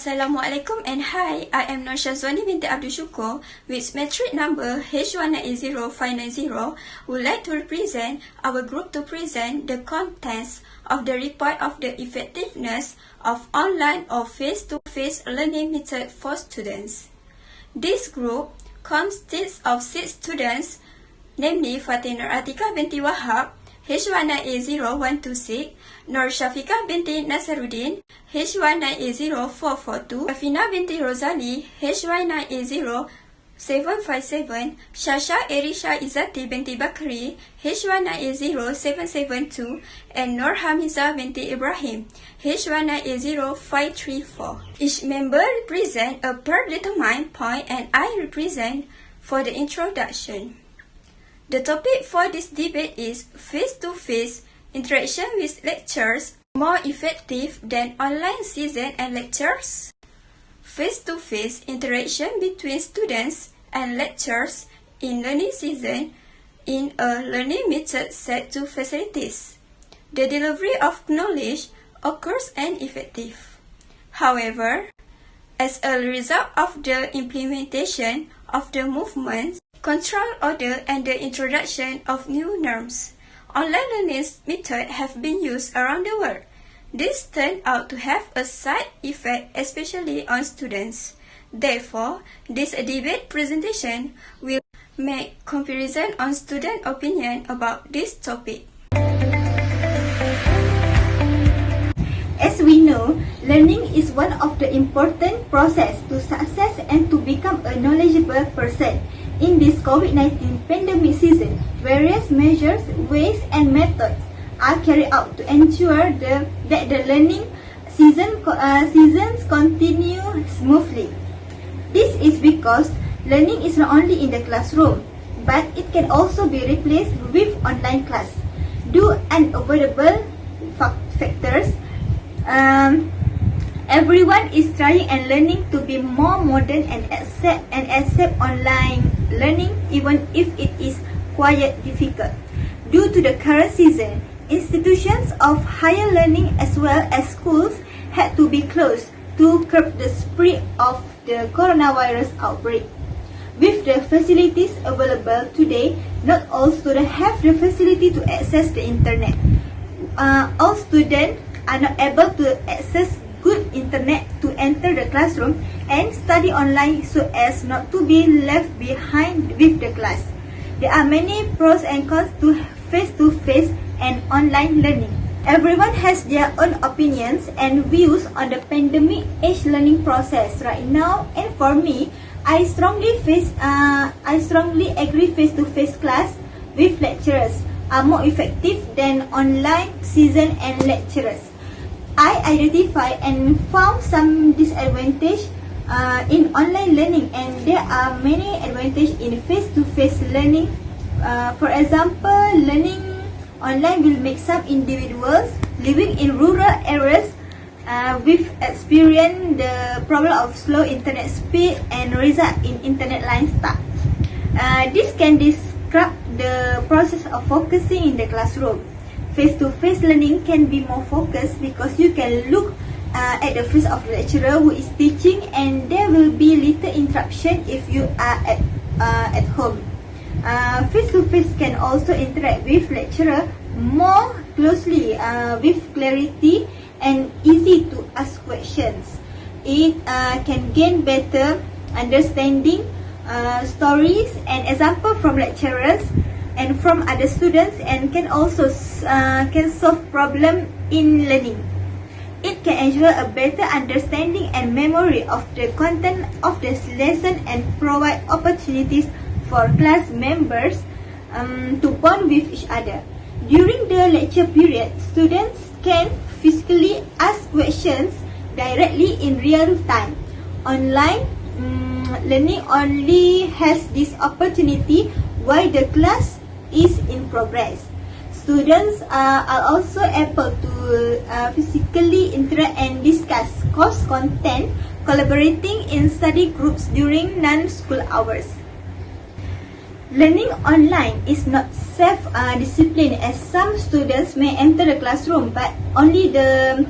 Assalamualaikum and hi, I am Nur Shazwani binti Abdul Syukur with metric number H1980-590 would like to represent our group to present the contents of the report of the effectiveness of online or face-to-face learning method for students. This group consists of 6 students, namely Fatin Atika binti Wahab, H1980-126, Nur Syafiqah binti Nasaruddin, H1980-442, Afina binti Rosali, H1980-757, Shasha Erisha Izzati binti Bakri, H1980-772, and Nur Hamiza binti Ibrahim, H1980-534. Each member represents a predetermined point and I represent for the introduction. The topic for this debate is face-to-face interaction with lectures more effective than online sessions and lectures. Face-to-face interaction between students and lecturers in learning season in a learning method set to facilities. The delivery of knowledge occurs and effective. However, as a result of the implementation of the movements, control order and the introduction of new norms, online learning methods have been used around the world. This turned out to have a side effect, especially on students. Therefore, this debate presentation will make comparison on student opinion about this topic. As we know, learning is one of the important process to success and to become a knowledgeable person. In this COVID-19 pandemic season, various measures, ways and methods are carried out to ensure that the learning seasons continue smoothly. This is because learning is not only in the classroom, but it can also be replaced with online class. Due to unavoidable factors, everyone is trying and learning to be more modern and accept online learning, even if it is quite difficult. Due to the current season, institutions of higher learning as well as schools had to be closed to curb the spread of the coronavirus outbreak. With the facilities available today, not all students have the facility to access the internet. All students are not able to access good internet to enter the classroom and study online so as not to be left behind with the class. There are many pros and cons to face-to-face and online learning. Everyone has their own opinions and views on the pandemic age learning process right now, and for me, I strongly agree face-to-face class with lecturers are more effective than online season and lecturers. I identified and found some disadvantage in online learning, and there are many advantages in face-to-face learning. For example, learning online will make some individuals living in rural areas with experience the problem of slow internet speed and result in internet line stuck. This can describe the process of focusing in the classroom. Face-to-face learning can be more focused because you can look at the face of the lecturer who is teaching, and there will be little interruption if you are at home. Face-to-face can also interact with lecturer more closely with clarity and easy to ask questions. It can gain better understanding stories and example from lecturers and from other students, and can also can solve problem in learning. It can ensure a better understanding and memory of the content of the lesson and provide opportunities for class members to bond with each other. During the lecture period, students can physically ask questions directly in real time. Online learning only has this opportunity while the class is in progress. Students are also able to physically interact and discuss course content, collaborating in study groups during non-school hours. Learning online is not self-discipline as some students may enter the classroom but only the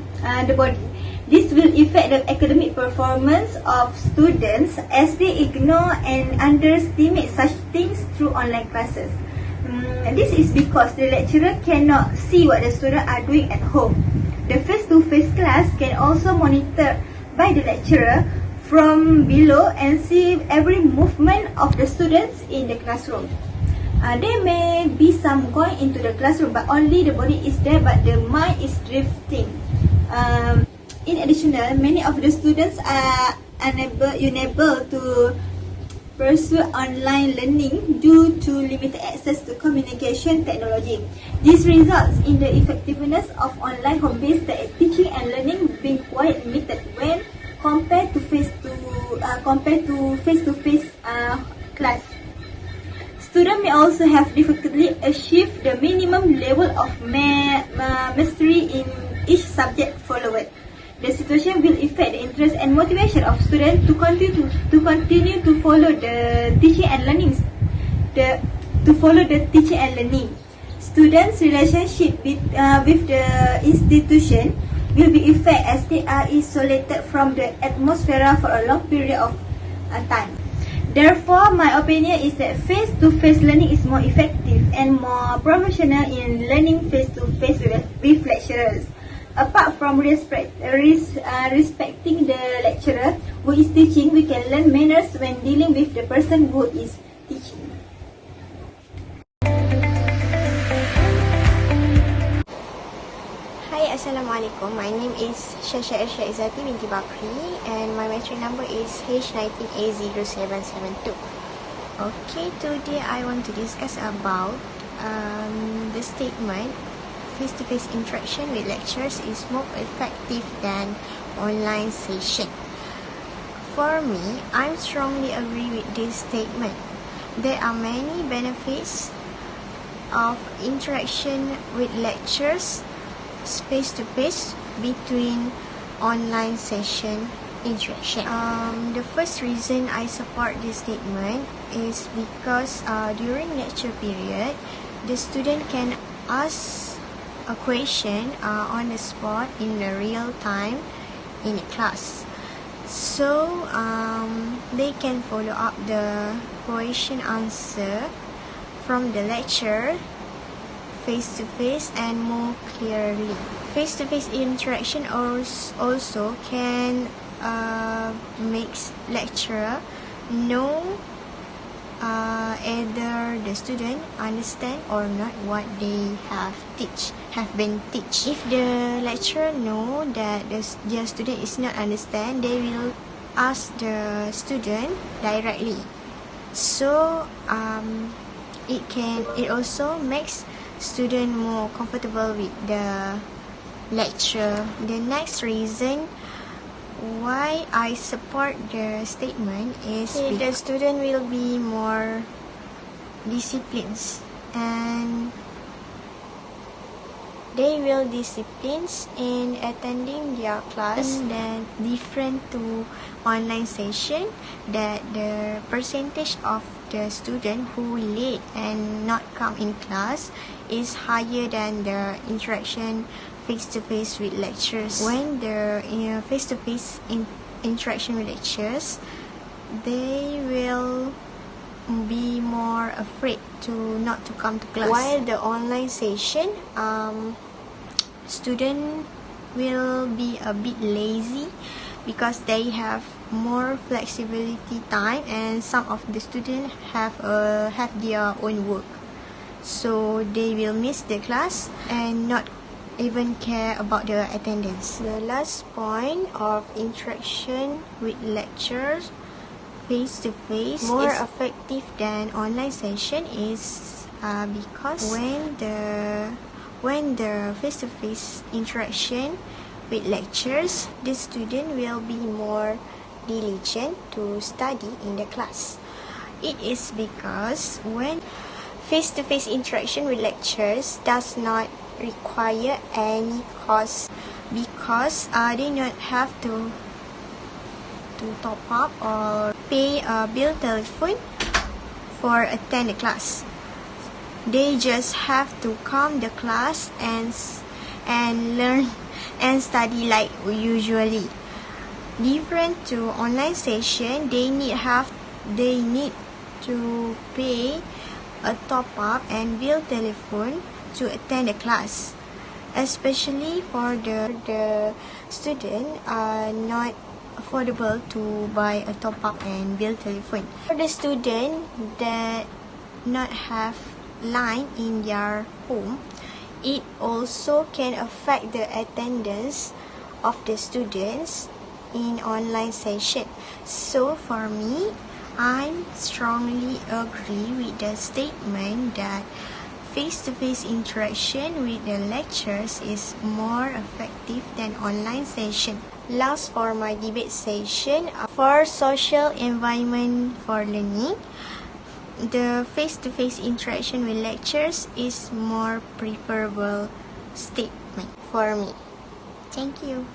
body. This will affect the academic performance of students as they ignore and underestimate such things through online classes. This is because the lecturer cannot see what the students are doing at home. The face-to-face class can also monitor by the lecturer from below and see every movement of the students in the classroom. There may be some going into the classroom, but only the body is there, but the mind is drifting. In addition, many of the students are unable to pursue online learning due to limited access to communication technology. This results in the effectiveness of online home-based teaching and learning being quite limited when compared to face-to-face class. Students may also have difficulty achieve the minimum level of mastery in each subject followed. The situation will affect the interest and motivation of students to continue to follow the teaching and learning. Students' relationship with the institution will be affected as they are isolated from the atmosphere for a long period of time. Therefore, my opinion is that face-to-face learning is more effective and more professional in learning face-to-face with lecturers. Apart from respecting the lecturer who is teaching, we can learn manners when dealing with the person who is teaching. Hi, Assalamualaikum. My name is Shasha Irsha Izzati binti Bakri and my metric number is H19A0772. Okay, today I want to discuss about the statement face-to-face interaction with lecturers is more effective than online session. For me, I strongly agree with this statement. There are many benefits of interaction with lecturers face-to-face between online session interaction. The first reason I support this statement is because during lecture period, the student can ask a question on the spot in the real time in class, so they can follow up the question answer from the lecturer face to face and more clearly. Face to face interaction also can makes lecturer know either the student understand or not what they have been teach. If the lecturer know that the student is not understand, they will ask the student directly. So it also makes student more comfortable with the lecture. The next reason why I support the statement is the student will be more disciplined and they will disciplined in attending their class. And then different to online session, that the percentage of the student who late and not come in class is higher than the interaction face-to-face with lectures. When the face-to-face interaction with lectures, they will be more afraid to not to come to class. While the online session, student will be a bit lazy because they have more flexibility time and some of the students have their own work, so they will miss the class and not even care about the attendance. The last point of interaction with lectures face-to-face more effective than online session is because when the face-to-face interaction with lectures, the student will be more diligent to study in the class. It is because when face-to-face interaction with lectures does not require any cost, because they not have to top up or pay a bill telephone for attend the class. They just have to come the class and and learn and study like usually. Different to online session, they need to pay a top up and bill telephone to attend the class. Especially for the student not affordable to buy a top up and bill telephone. For the student that not have line in their home, it also can affect the attendance of the students in online session. So for me, I strongly agree with the statement that face-to-face interaction with the lectures is more effective than online session. Last, for my debate session, for social environment for learning, the face-to-face interaction with lectures is more preferable statement for me. Thank you.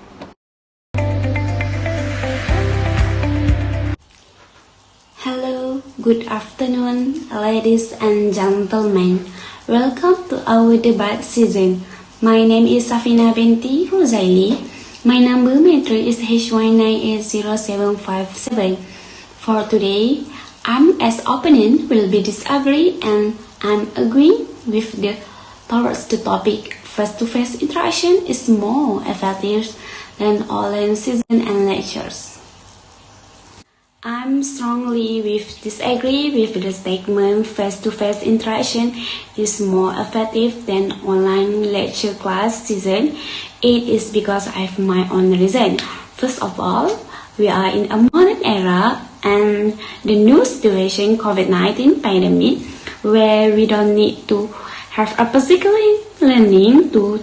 Hello, good afternoon, ladies and gentlemen. Welcome to our debate season. My name is Safina binti Huzaili. My number matric is H1980757. For today, I'm as opponent will be disagree and I'm agreeing with towards the topic. Face-to-face interaction is more effective than online session and lectures. I'm strongly disagree with the statement face-to-face interaction is more effective than online lecture class season. It is because I have my own reason. First of all, we are in a modern era and the new situation COVID-19 pandemic where we don't need to have a physical learning to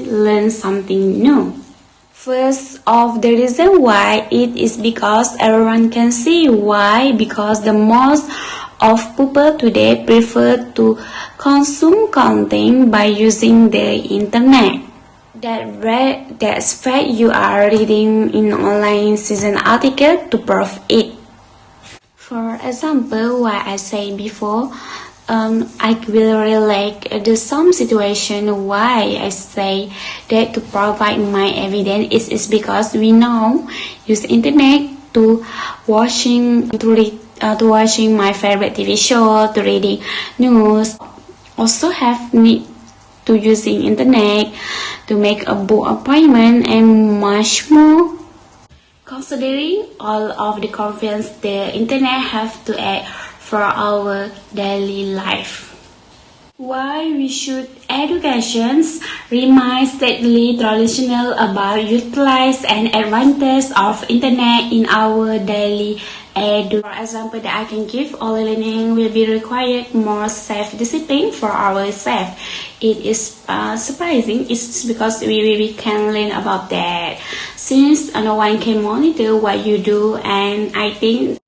learn something new. First of the reason why it is because everyone can see why, because the most of people today prefer to consume content by using the internet. That's fact you are reading in online season article to prove it. For example, what I said before, I will relate some situation why I say that to provide my evidence is because we now use internet to watching my favorite TV show, to reading news. Also have need to using internet to make a book appointment and much more. Considering all of the convenience the internet have to add for our daily life. Why we should educations remain steadily traditional about utilize and advantage of internet in our daily edu. For example, that I can give, all learning will be required more self-discipline for ourselves. It is surprising, it's because we can learn about that. Since no one can monitor what you do, and I think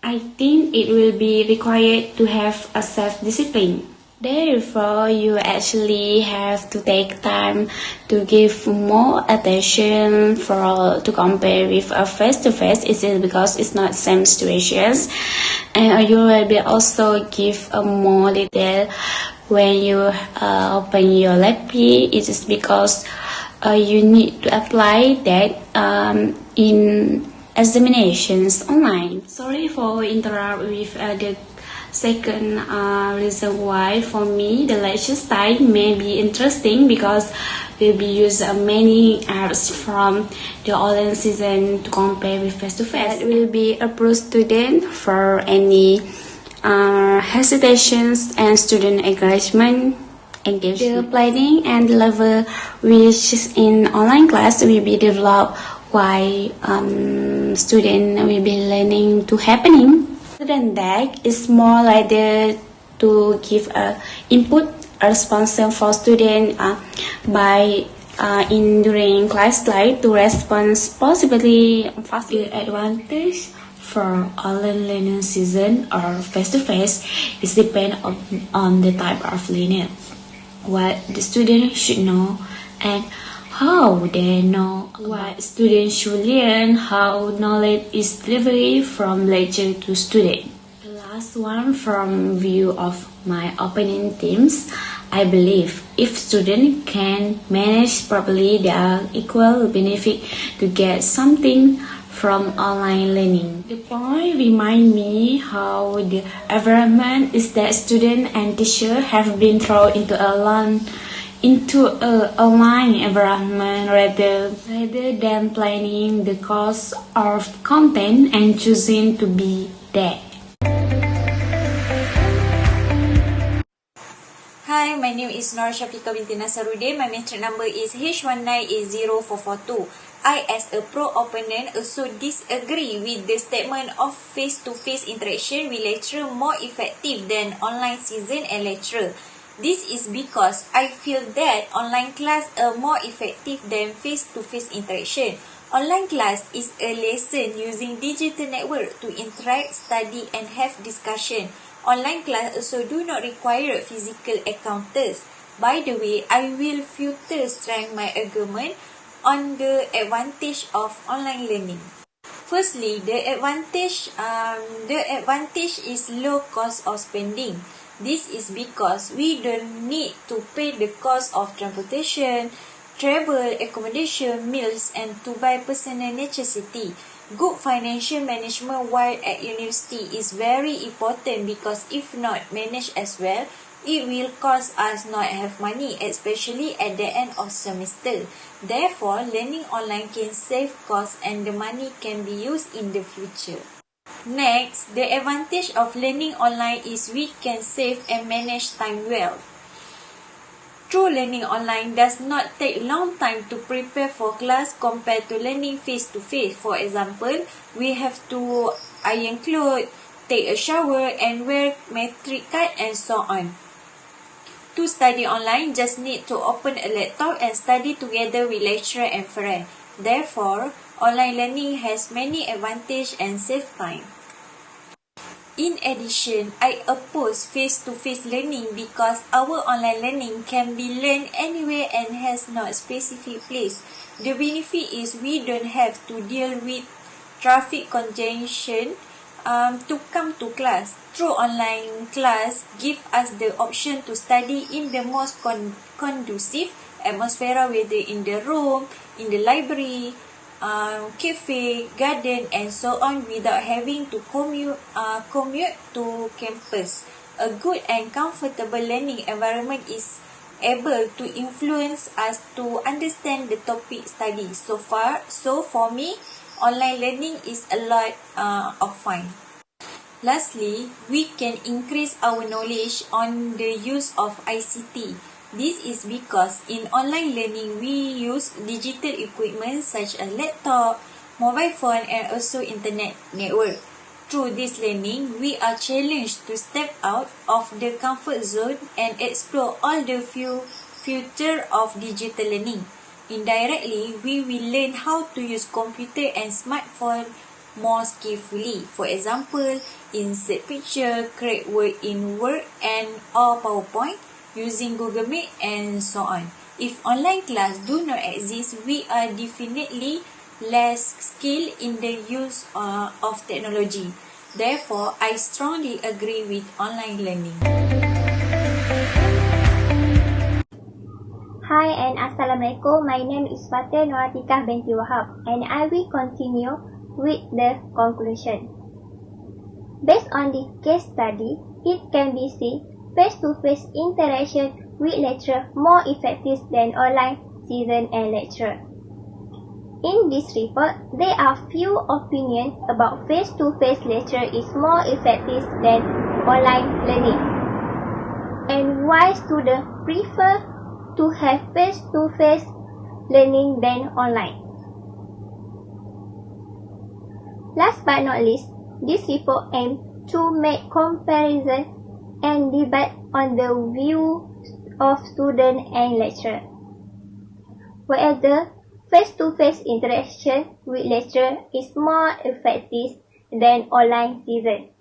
it will be required to have a self-discipline. Therefore, you actually have to take time to give more attention to compare with a face-to-face. It is because it's not same situations, and you will be also give a more detail when you open your laptop. It is because you need to apply that in examinations online. Sorry for interrupt with the second reason why for me the lecture style may be interesting because we'll be use many apps from the online season to compare with face-to-face. That will be a pro student for any hesitations and student engagement. The planning and level which is in online class will be developed why student will be learning to happening. Other than that, it's more like to give a input a response for student by during class slide to respond possibly fast. The advantage for online learning season or face-to-face is depend on the type of learning, what the student should know and how they know what students should learn, how knowledge is delivered from lecture to student. The last one, from view of my opinion teams, I believe if students can manage properly, there are equal benefit to get something from online learning. The point remind me how the environment is that students and teachers have been thrown into a online environment rather than planning the course of content and choosing to be there. Hi, my name is Nor Shafika binti Nasaruddin. My metric number is H19804442. I, as a pro-opponent, also disagree with the statement of face-to-face interaction with lecturer more effective than online season and lecturer. This is because I feel that online class are more effective than face-to-face interaction. Online class is a lesson using digital network to interact, study and have discussion. Online class also do not require physical encounters. By the way, I will further strengthen my argument on the advantage of online learning. Firstly, the advantage is low cost of spending. This is because we don't need to pay the cost of transportation, travel, accommodation, meals, and to buy personal necessity. Good financial management while at university is very important because if not managed as well, it will cause us not have money, especially at the end of semester. Therefore, learning online can save costs and the money can be used in the future. Next, the advantage of learning online is we can save and manage time well. True learning online does not take long time to prepare for class compared to learning face-to-face. For example, we have to iron clothes, take a shower and wear metric card and so on. To study online, just need to open a laptop and study together with lecturer and friend. Therefore, online learning has many advantages and save time. In addition, I oppose face-to-face learning because our online learning can be learned anywhere and has no specific place. The benefit is we don't have to deal with traffic congestion to come to class. Through online class, give us the option to study in the most conducive atmosphere, whether in the room, in the library, cafe, garden and so on without having to commute to campus. A good and comfortable learning environment is able to influence us to understand the topic studied. So for me, online learning is a lot of fun. Lastly, we can increase our knowledge on the use of ICT. This is because in online learning, we use digital equipment such as laptop, mobile phone and also internet network. Through this learning, we are challenged to step out of the comfort zone and explore all the future of digital learning. Indirectly, we will learn how to use computer and smartphone more skillfully. For example, insert picture, create word in Word and or PowerPoint, using Google Meet and so on. If online class do not exist, we are definitely less skilled in the use of technology. Therefore, I strongly agree with online learning. Hi and Assalamualaikum. My name is Fatin Noratikah binti Wahab and I will continue with the conclusion. Based on the case study, it can be seen face-to-face interaction with lecturer more effective than online season and lecture. In this report, there are few opinions about face-to-face lecture is more effective than online learning, and why students prefer to have face-to-face learning than online. Last but not least, this report aims to make comparison and debate on the view of student and lecturer. Whether face-to-face interaction with lecturer is more effective than online season.